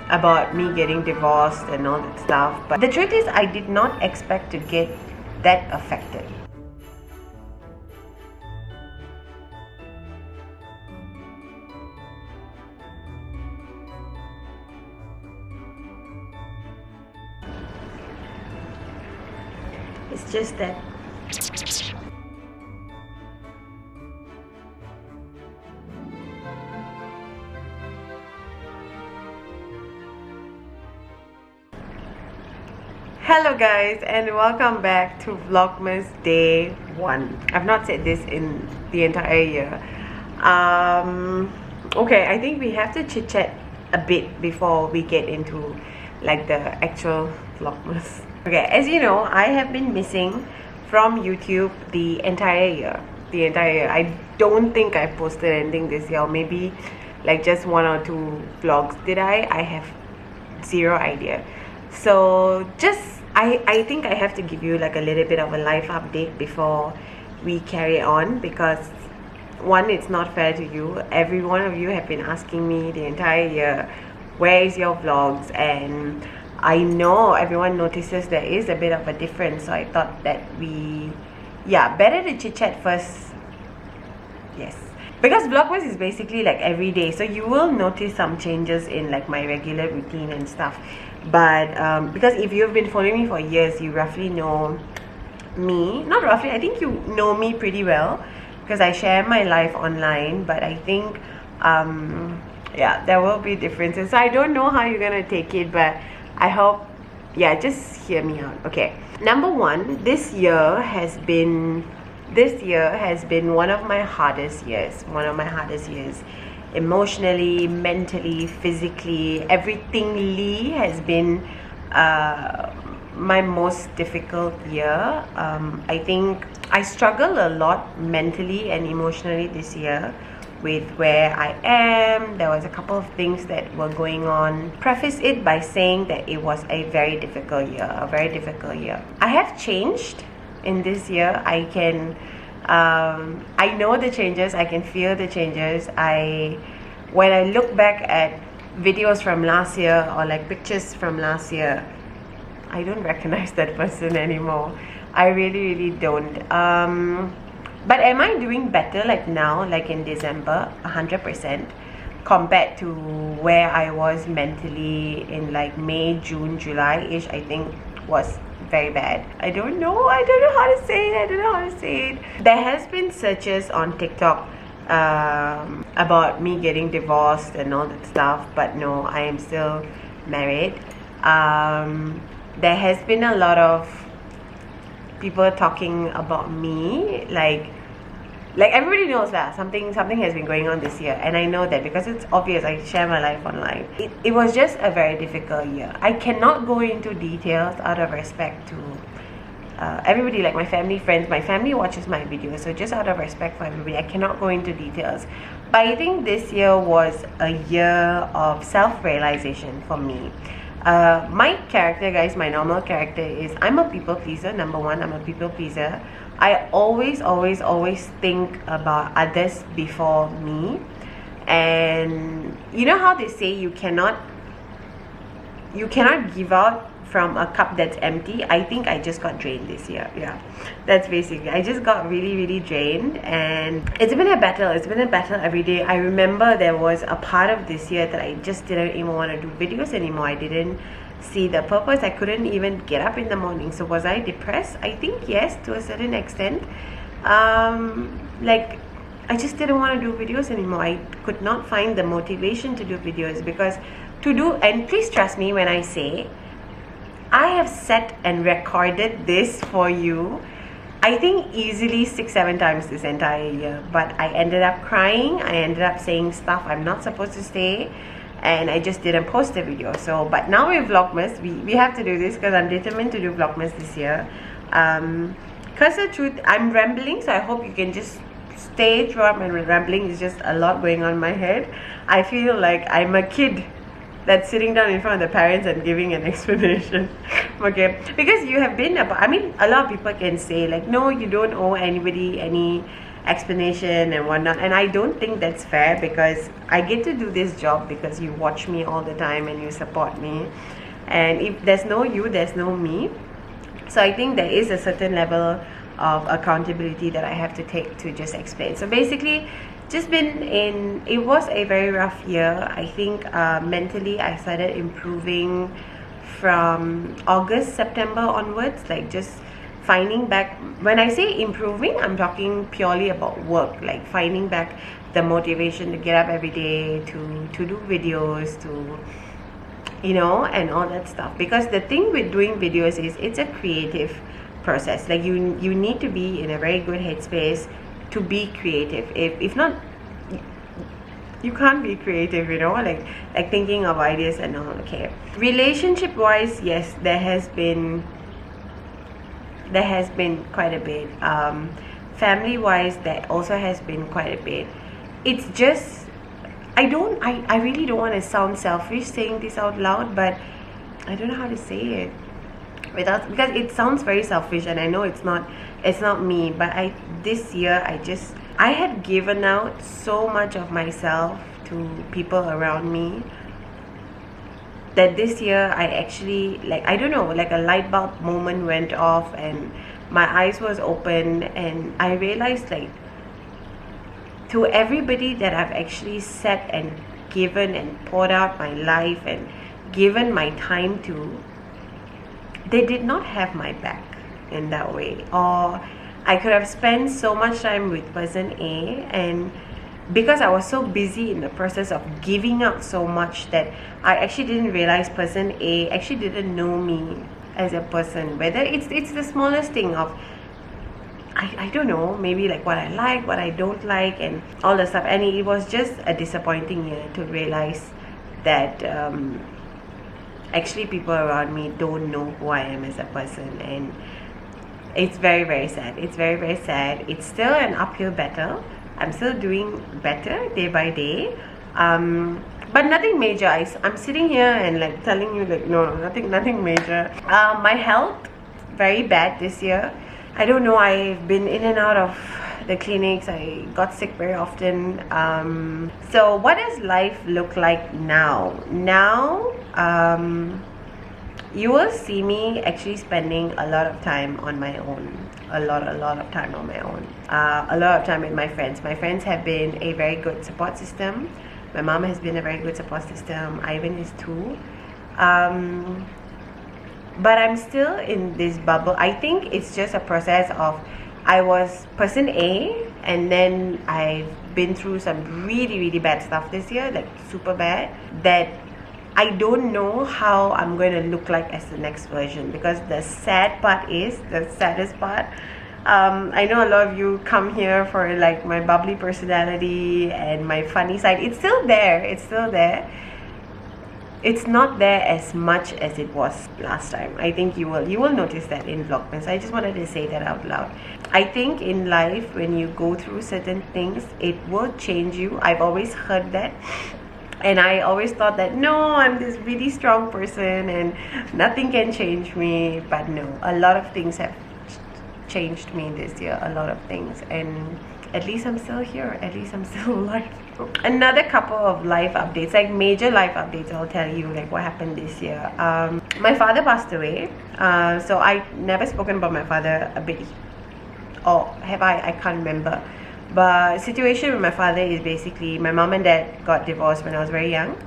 about me getting divorced and all that stuff. But the truth is, I did not expect to get that affected. It's just that hello guys, and welcome back to Vlogmas Day 1. I've not said this in the entire year. Okay, I think we have to chit chat a bit before we get into like the actual Vlogmas. Okay, as you know, I have been missing from YouTube the entire year. I don't think I posted anything this year, or maybe like just 1 or 2 vlogs. Did I? I have zero idea. So just I think I have to give you like a little bit of a life update before we carry on, because one, it's not fair to you. Every one of you have been asking me the entire year, where is your vlogs? And I know everyone notices there is a bit of a difference, so I thought that better to chit chat first. Yes, because Vlogmas is basically like every day, so you will notice some changes in like my regular routine and stuff. But because if you've been following me for years, you roughly know me. Not roughly, I think you know me pretty well, because I share my life online. But I think yeah, there will be differences, so I don't know how you're gonna take it, but I hope, yeah, just hear me out. Okay, number one, this year has been one of my hardest years. Emotionally, mentally, physically, everything has been my most difficult year. I think I struggle a lot mentally and emotionally this year with where I am. There was a couple of things that were going on. Preface it by saying that it was a very difficult year, I have changed in this year. I know the changes, I can feel the changes. When I look back at videos from last year or like pictures from last year, I don't recognize that person anymore. I really don't. But am I doing better like now, like in December? 100%, compared to where I was mentally in like May, June, July-ish. I think was very bad. I don't know how to say it. There has been searches on TikTok about me getting divorced and all that stuff, but no, I am still married. There has been a lot of people talking about me, like everybody knows that something has been going on this year, and I know that because it's obvious. I share my life online. It was just a very difficult year. I cannot go into details out of respect to everybody, like my family, friends. My family watches my videos, so just out of respect for everybody, I cannot go into details. But I think this year was a year of self-realization for me. My character, guys, my normal character is I'm a people pleaser. Number one, I'm a people pleaser. I always think about others before me. And you know how they say you cannot give out from a cup that's empty? I think I just got drained this year. Yeah, that's basically, I just got really drained, and it's been a battle every day. I remember there was a part of this year that I just didn't even want to do videos anymore. I didn't see the purpose. I couldn't even get up in the morning. So was I depressed? I think yes, to a certain extent. Like I just didn't want to do videos anymore. I could not find the motivation to do videos, because and please trust me when I say I have sat and recorded this for you, I think easily 6-7 times this entire year. But I ended up crying. I ended up saying stuff I'm not supposed to say, and I just didn't post the video. So, but now with Vlogmas, we have to do this, because I'm determined to do Vlogmas this year. Because the truth, I'm rambling, so I hope you can just stay throughout my rambling. It's just a lot going on in my head. I feel like I'm a kid that's sitting down in front of the parents and giving an explanation. Okay, because you have been, I mean, a lot of people can say like, no, you don't owe anybody any explanation and whatnot, and I don't think that's fair, because I get to do this job because you watch me all the time and you support me, and if there's no you, there's no me. So I think there is a certain level of accountability that I have to take to just explain. So basically, just been in, it was a very rough year. I think mentally I started improving from August, September onwards, like just finding back. When I say improving, I'm talking purely about work, like finding back the motivation to get up every day, to do videos, to, you know, and all that stuff. Because the thing with doing videos is it's a creative process. Like you need to be in a very good headspace to be creative. If not, you can't be creative, you know, like thinking of ideas and all. Okay, relationship wise, yes, there has been quite a bit. Family wise, there also has been quite a bit. It's just I really don't want to sound selfish saying this out loud, but I don't know how to say it without, because it sounds very selfish, and I know it's not me, but this year I had given out so much of myself to people around me that this year I actually, like, I don't know, like a light bulb moment went off and my eyes was open, and I realized, like, to everybody that I've actually sat and given and poured out my life and given my time to, they did not have my back in that way. Or I could have spent so much time with person A, and because I was so busy in the process of giving out so much that I actually didn't realize person A actually didn't know me as a person. Whether it's the smallest thing of, I don't know, maybe like what I like, what I don't like, and all the stuff. And it was just a disappointing year to realize that actually people around me don't know who I am as a person, and it's very, very sad. It's very, very sad. It's still an uphill battle. I'm still doing better day by day, but nothing major. I'm sitting here and like telling you, like, no, nothing major. My health, very bad this year. I don't know, I've been in and out of the clinics. I got sick very often. So what does life look like now? You will see me actually spending a lot of time on my own. A lot of time on my own. A lot of time with my friends. My friends have been a very good support system. My mom has been a very good support system. Ivan is too. But I'm still in this bubble. I think it's just a process of, I was person A, and then I've been through some really, really bad stuff this year, like super bad, that I don't know how I'm going to look like as the next version. Because the sad part is, the saddest part, I know a lot of you come here for like my bubbly personality and my funny side. It's still there. It's still there. It's not there as much as it was last time. I think you will notice that in Vlogmas. I just wanted to say that out loud. I think in life, when you go through certain things, it will change you. I've always heard that, and I always thought that, no, I'm this really strong person and nothing can change me. But no, a lot of things have changed me this year. A lot of things, and at least I'm still here. At least I'm still alive. Another couple of life updates, like major life updates, I'll tell you, like what happened this year. My father passed away, so I never spoken about my father a bit, or have I can't remember. But situation with my father is basically, my mom and dad got divorced when I was very young.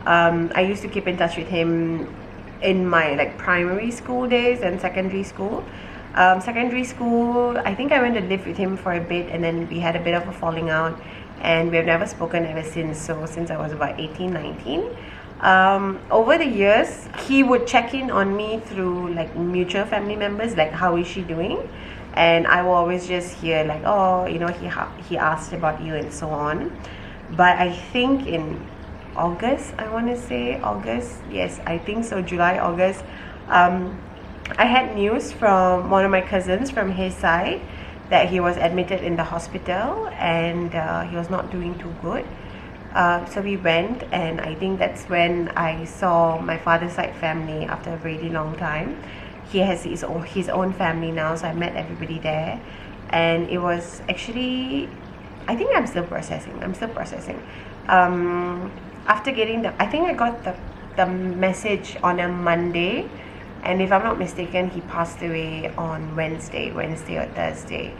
I used to keep in touch with him in my like primary school days and secondary school. Secondary school, I think I went to live with him for a bit, and then we had a bit of a falling out, and we've never spoken ever since. So since I was about 18, 19. Over the years, he would check in on me through like mutual family members, like how is she doing, and I will always just hear like, oh, you know, he asked about you and so on. But I think in August, I want to say August, yes, I think so, July, August, I had news from one of my cousins from his side that he was admitted in the hospital, and he was not doing too good. So we went, and I think that's when I saw my father's side family after a really long time. He has his own family now, so I met everybody there. and it was actually, I think I'm still processing. After getting I think I got the message on a Monday, and if I'm not mistaken, he passed away on Wednesday or Thursday.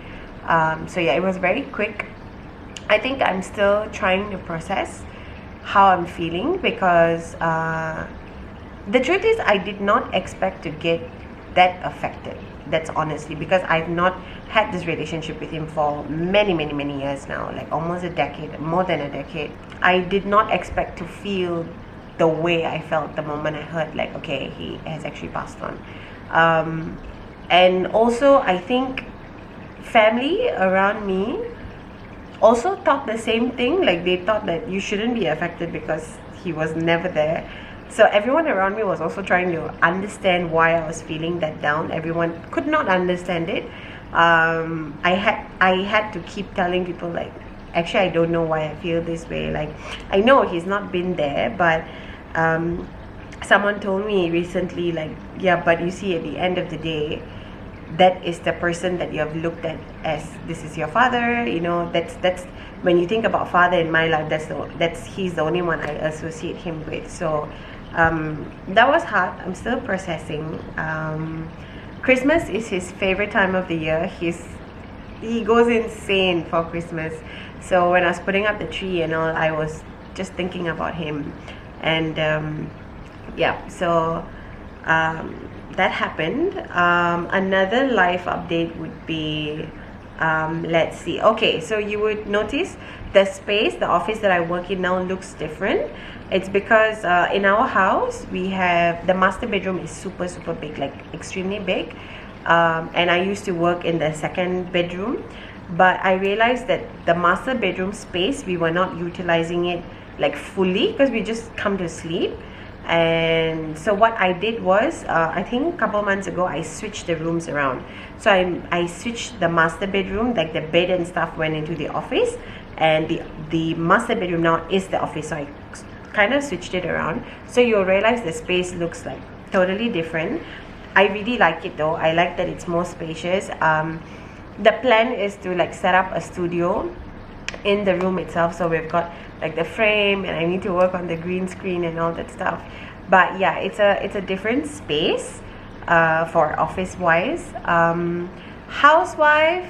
So yeah, it was very quick. I think I'm still trying to process how I'm feeling, because the truth is I did not expect to get that affected. That's honestly, because I've not had this relationship with him for many years now, like almost a decade, more than a decade. I did not expect to feel the way I felt the moment I heard, like, okay, he has actually passed on. And also I think family around me also thought the same thing. Like, they thought that you shouldn't be affected because he was never there. So everyone around me was also trying to understand why I was feeling that down. Everyone could not understand it. I had to keep telling people, like, actually I don't know why I feel this way. Like, I know he's not been there, but someone told me recently, like, yeah, but you see, at the end of the day, that is the person that you have looked at as, this is your father, you know. That's when you think about father in my life, he's the only one I associate him with. So that was hard. I'm still processing. Christmas is his favorite time of the year. He goes insane for Christmas. So when I was putting up the tree and all, I was just thinking about him. And yeah, so that happened. Another life update would be, let's see. Okay, so you would notice the office that I work in now looks different. It's because in our house, we have, the master bedroom is super big, like extremely big. And I used to work in the second bedroom, but I realized that the master bedroom space, we were not utilizing it like fully, because we just come to sleep. And so what I did was, I think a couple months ago, I switched the rooms around. So I switched the master bedroom, like the bed and stuff went into the office, and the master bedroom now is the office. So I kind of switched it around. So you'll realize the space looks like totally different. I really like it though. I like that it's more spacious. The plan is to like set up a studio in the room itself. So we've got like the frame, and I need to work on the green screen and all that stuff. But yeah, it's a different space for office wise. Housewise,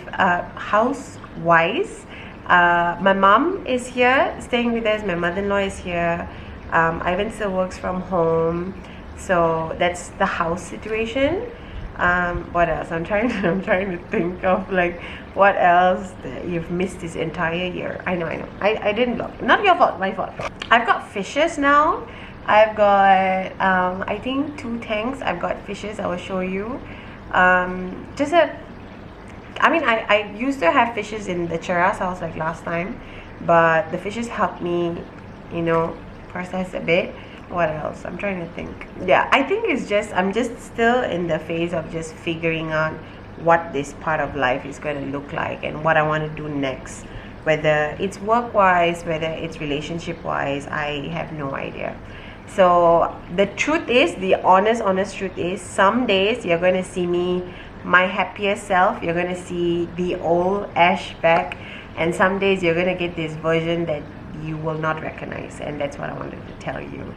my mom is here staying with us. My mother-in-law is here. Ivan still works from home. So that's the house situation. What else? I'm trying to think of like what else that you've missed this entire year. I know. I didn't vlog. Not your fault, my fault. I've got fishes now. I've got I think 2 tanks. I've got fishes. I will show you. I used to have fishes in the Cheras house like last time, but the fishes helped me, you know, process a bit. What else? I'm trying to think. Yeah, I think I'm just still in the phase of just figuring out what this part of life is going to look like and what I want to do next. Whether it's work-wise, whether it's relationship-wise, I have no idea. So the truth is, the honest truth is, some days you're going to see me, my happiest self. You're going to see the old Ash back, and some days you're going to get this version that you will not recognize. And that's what I wanted to tell you.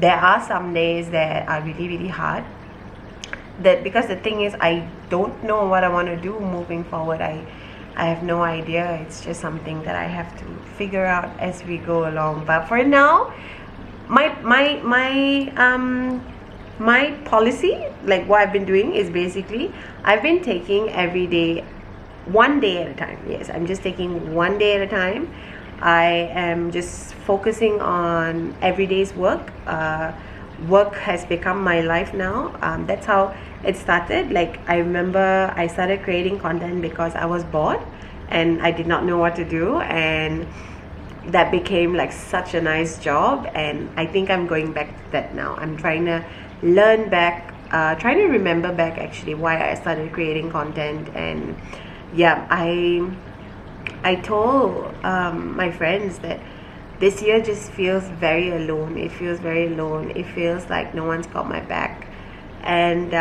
There are some days that are really hard, because the thing is, I don't know what I want to do moving forward. I have no idea. It's just something that I have to figure out as we go along. But for now, my policy, like what I've been doing, is basically I've been taking every day, one day at a time. Yes, I'm just taking one day at a time. I am just focusing on everyday's work. Work has become my life now. That's how it started. Like, I remember I started creating content because I was bored and I did not know what to do, and that became like such a nice job. And I think I'm going back to that now. I'm trying to learn back, trying to remember back actually why I started creating content. And yeah, I told my friends that this year just feels very alone. It feels very alone. It feels like no one's got my back. and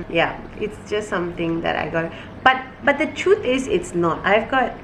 yeah, it's just something that I got. But the truth is, it's not. I've got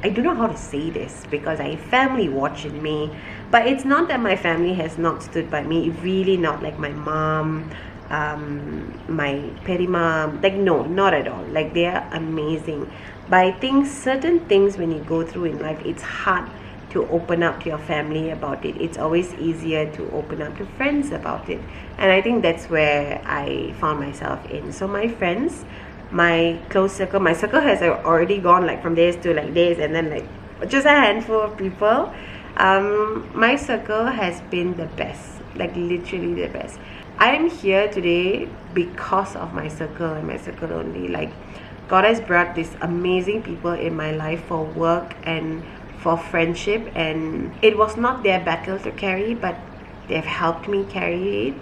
I don't know how to say this because I have family watching me, but it's not that my family has not stood by me. Really not. Like my mom, my petty mom, like no, not at all. Like they are amazing. But I think certain things when you go through in life, it's hard to open up to your family about it. It's always easier to open up to friends about it, and I think that's where I found myself in. So my friends, my close circle, my circle has already gone like from this to like this, and then like just a handful of people. My circle has been the best, like literally the best. I am here today because of my circle and my circle only. Like God has brought these amazing people in my life for work and for friendship, and it was not their battle to carry, but they've helped me carry it.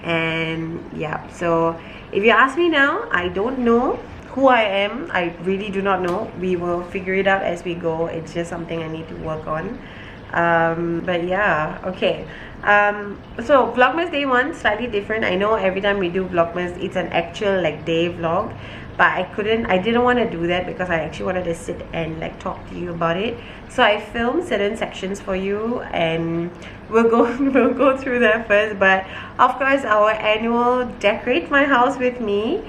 And yeah, so if you ask me now, I don't know who I am. I really do not know. We will figure it out as we go. It's just something I need to work on. But yeah, okay. So Vlogmas day 1, slightly different. I know every time we do Vlogmas, it's an actual like day vlog, but I didn't want to do that because I actually wanted to sit and like talk to you about it. So I filmed certain sections for you, and we'll go through that first. But of course, our annual decorate my house with me.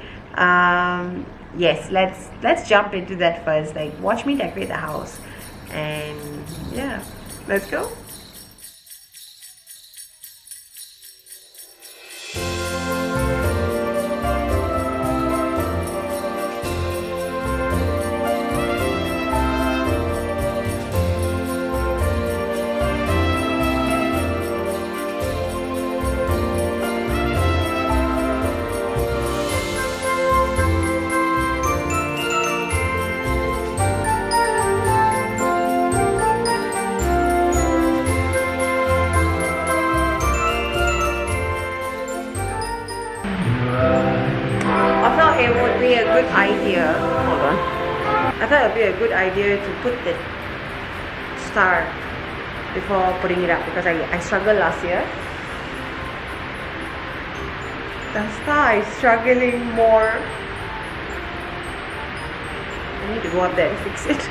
Yes, let's jump into that first. Like watch me decorate the house, and yeah, let's go. It would be a good idea. Hold on. I thought it would be a good idea to put the star before putting it up because I struggled last year. The star is struggling more. I need to go up there and fix it.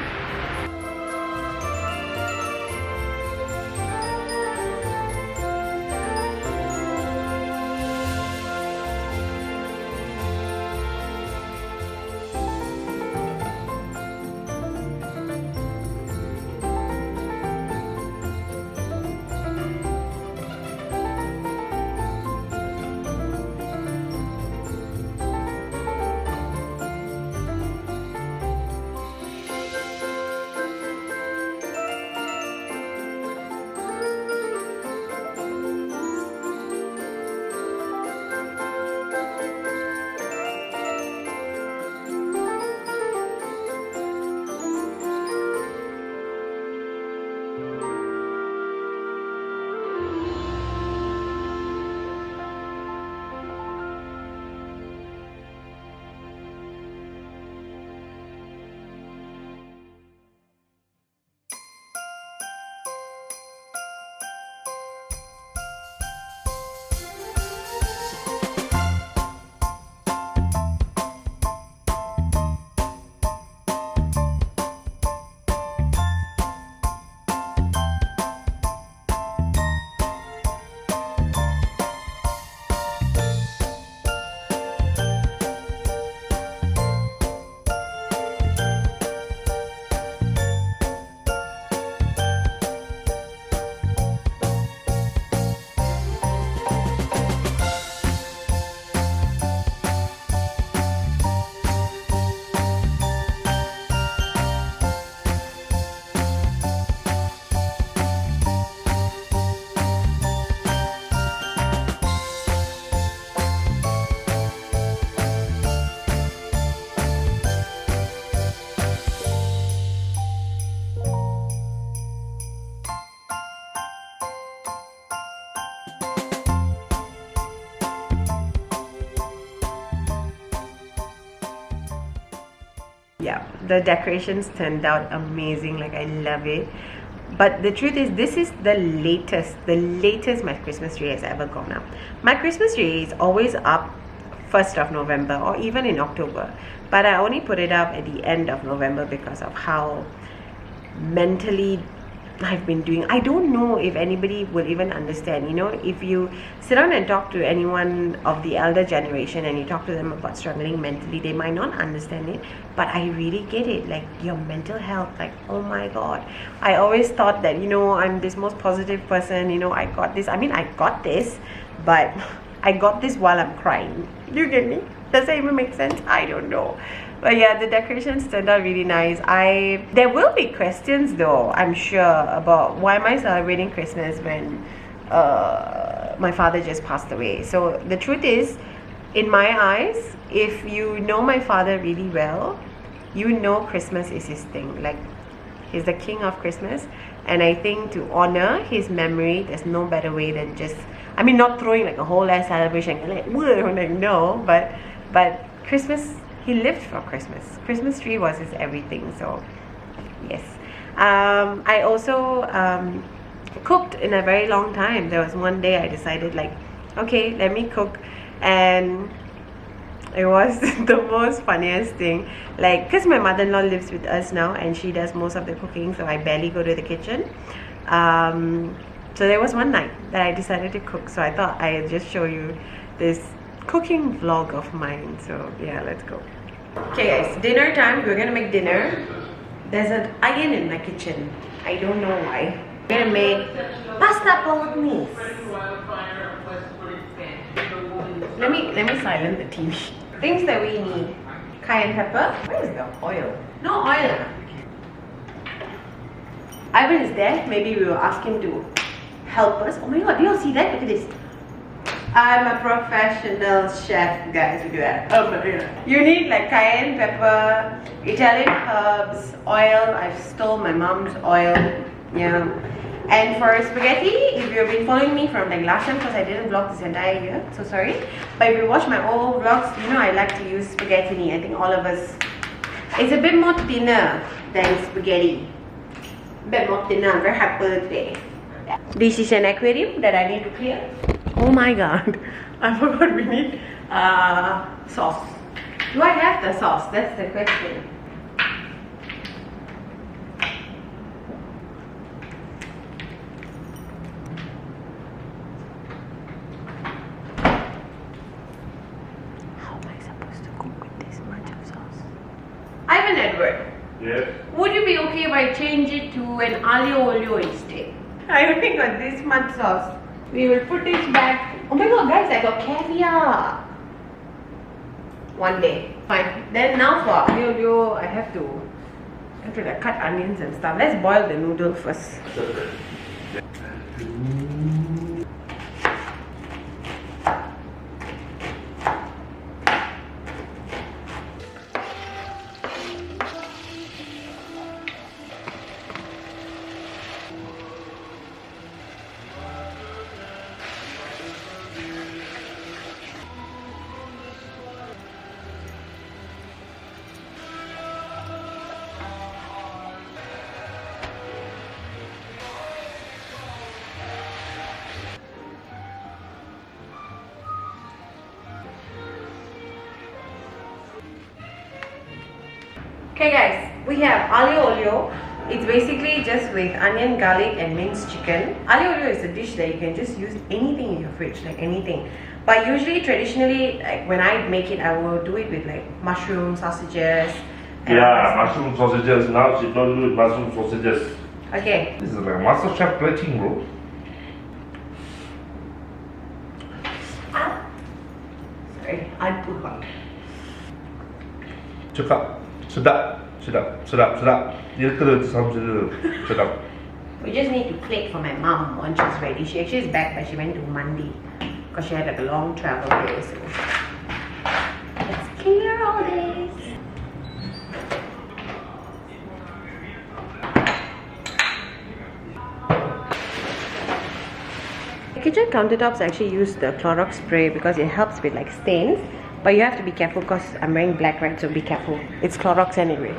Yeah, the decorations turned out amazing. Like I love it, But the truth is, this is the latest my Christmas tree has ever gone up. My Christmas tree is always up 1st of November or even in October, but I only put it up at the end of November because of how mentally I've been doing. I don't know if anybody will even understand. You know, if you sit down and talk to anyone of the elder generation and you talk to them about struggling mentally, they might not understand it, but I really get it. Like, your mental health, like, oh my god, I always thought that, you know, I'm this most positive person, you know, I got this. I mean, I got this, but I got this while I'm crying. You get me? Does that even make sense? I don't know. But yeah, the decorations turned out really nice. There will be questions though, I'm sure, about why am I celebrating Christmas when my father just passed away. So the truth is, in my eyes, if you know my father really well, you know Christmas is his thing. Like, he's the king of Christmas. And I think to honor his memory, there's no better way than just, I mean, not throwing like a whole ass celebration, like, whoa, like, no, but Christmas, he lived for Christmas. Christmas tree was his everything. So yes. I also cooked in a very long time. There was one day I decided, like, okay, let me cook, and it was the most funniest thing. Like, because my mother-in-law lives with us now and she does most of the cooking, so I barely go to the kitchen. So there was one night that I decided to cook, so I thought I'd just show you this cooking vlog of mine. So yeah, let's go. Okay guys, dinner time. We're gonna make dinner. There's an iron in my kitchen. I don't know why. We're gonna make pasta bolognese. Let me silence the TV. Things that we need: cayenne pepper. Where is the oil? No oil. Ivan is there. Maybe we will ask him to help us. Oh my god, do you all see that? Look at this. I'm a professional chef, guys. We do that. Oh my god. You need like cayenne pepper, Italian herbs, oil. I stole my mom's oil. Yeah. And for spaghetti, if you've been following me from like last time, because I didn't vlog this entire year, so sorry. But if you watch my old vlogs, you know I like to use spaghetti. I think all of us. It's a bit more thinner than spaghetti. A bit more thinner. Very happy birthday. This is an aquarium that I need to clear. Oh my god, I forgot we need sauce. Do I have the sauce? That's the question. How am I supposed to cook with this much of sauce? Ashyy Edward. Yes. Would you be okay if I change it to an aglio olio instead? I only got this much sauce. We will put it back. Oh my god, guys, I got caviar. One day. Fine. Then now for aglio olio, I have to like cut onions and stuff. Let's boil the noodle first. Okay guys, we have aglio olio. It's basically just with onion, garlic and minced chicken. Aglio olio is a dish that you can just use anything in your fridge, like anything. But usually, traditionally, like when I make it, I will do it with like mushroom sausages. Yeah, mushroom sausages. Now she's not doing mushroom sausages. Okay. This is like master chef plating, bro. Sorry, I'm too hot. Cakap. Sedap. Sedap. We just need to plate for my mom once she's ready. She actually is back, but she went to Monday because she had like a long travel day. So let's clear all this. Kitchen countertops actually use the Clorox spray because it helps with like stains. But you have to be careful because I'm wearing black, right? So be careful. It's Clorox anyway.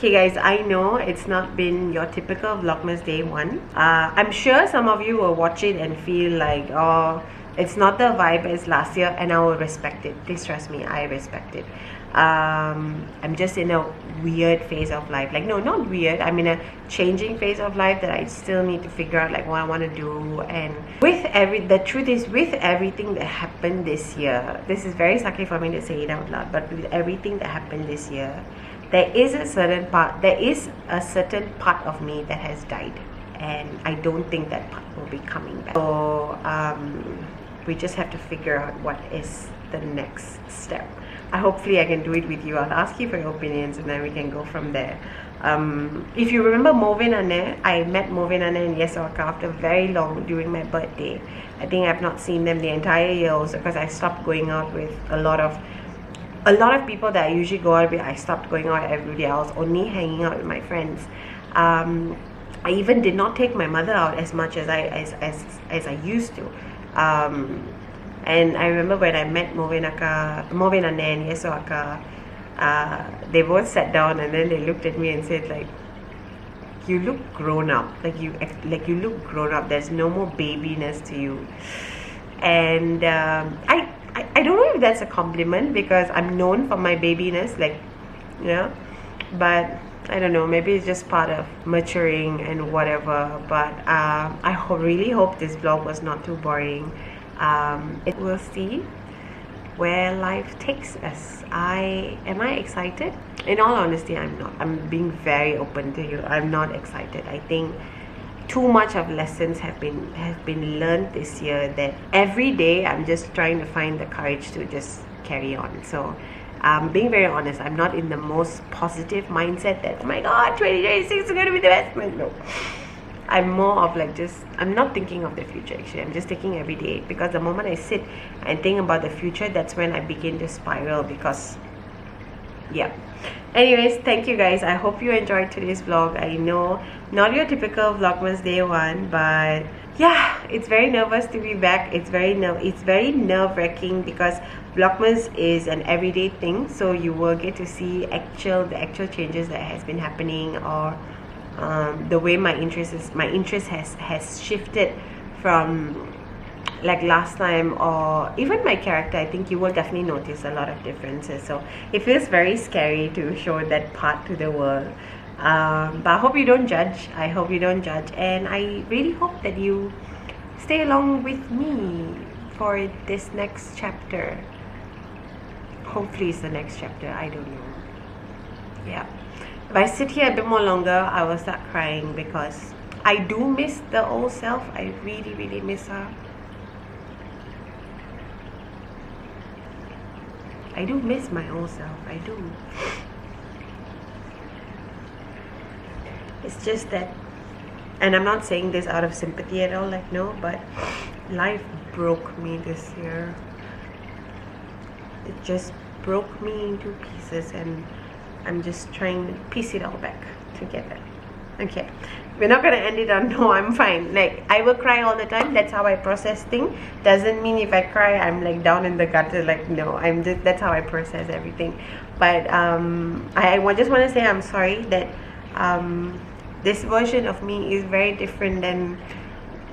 Okay guys, I know it's not been your typical Vlogmas day one. I'm sure some of you will watch it and feel like, oh, it's not the vibe as last year, and I will respect it. Please trust me, I respect it. I'm just in a weird phase of life. Like, no, not weird. I'm in a changing phase of life that I still need to figure out like what I want to do. And the truth is, with everything that happened this year, this is very sucky for me to say it out loud, but with everything that happened this year, there is a certain part of me that has died, and I don't think that part will be coming back. So we just have to figure out what is the next step. Hopefully I can do it with you. I'll ask you for your opinions and then we can go from there. If you remember Movin Anne, I met Movin Anne and Yesorka after very long during my birthday. I think I've not seen them the entire year also because I stopped going out with a lot of people that I usually go out with. I stopped going out every day. I was only hanging out with my friends. I even did not take my mother out as much as I used to. And I remember when I met Movin Anne and Yesorka, they both sat down and then they looked at me and said like, you look grown up. Like you look grown up. There's no more babiness to you. And I don't know if that's a compliment because I'm known for my babiness, like, you know, but I don't know, maybe it's just part of maturing and whatever. But I really hope this vlog was not too boring. It will see where life takes us. Am I excited? In all honesty, I'm not. I'm being very open to you. I'm not excited. I think too much of lessons have been learned this year that every day I'm just trying to find the courage to just carry on. So being very honest, I'm not in the most positive mindset that, oh my god, 2026 is going to be the best month. No, I'm more of like I'm not thinking of the future actually. I'm just taking every day, because the moment I sit and think about the future, that's when I begin to spiral. Because yeah, anyways, thank you guys. I hope you enjoyed today's vlog. I know not your typical Vlogmas day one, but yeah, it's very nervous to be back. It's very nerve-wracking because Vlogmas is an everyday thing, so you will get to see the actual changes that has been happening, or the way my interest has shifted from like last time, or even my character. I think you will definitely notice a lot of differences. So it feels very scary to show that part to the world, but I hope you don't judge. And I really hope that you stay along with me for this next chapter. Hopefully it's the next chapter, I don't know. Yeah, if I sit here a bit more longer, I will start crying because I do miss the old self. I really miss her. I do miss my old self. I do. It's just that, and I'm not saying this out of sympathy at all, like, no, but life broke me this year. It just broke me into pieces, and I'm just trying to piece it all back together. Okay, we're not gonna end it on no, I'm fine. Like, I will cry all the time. That's how I process things. Doesn't mean if I cry I'm like down in the gutter. Like, no, that's how I process everything. But I just want to say I'm sorry that this version of me is very different than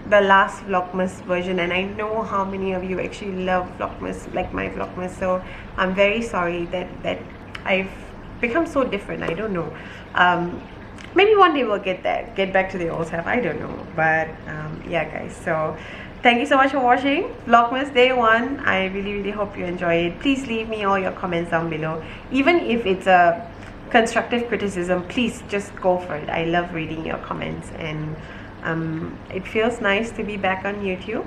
the last Vlogmas version, and I know how many of you actually love Vlogmas, like my Vlogmas. So I'm very sorry that I've become so different. I don't know. Maybe one day we'll get back to the old self. I don't know. But yeah, guys. So thank you so much for watching Vlogmas Day 1. I really hope you enjoy it. Please leave me all your comments down below. Even if it's a constructive criticism, please just go for it. I love reading your comments, and it feels nice to be back on YouTube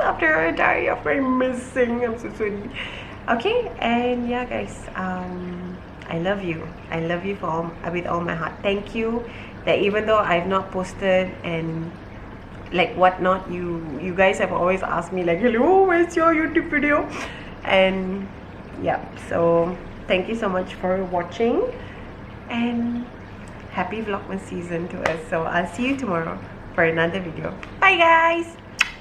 after a diary of my missing. I'm so sorry. Okay, and yeah, guys, I love you. I love you with all my heart. Thank you that even though I've not posted and like whatnot, you guys have always asked me like, hello, where's your YouTube video? And yeah, so thank you so much for watching, and happy Vlogmas season to us. So I'll see you tomorrow for another video. Bye guys.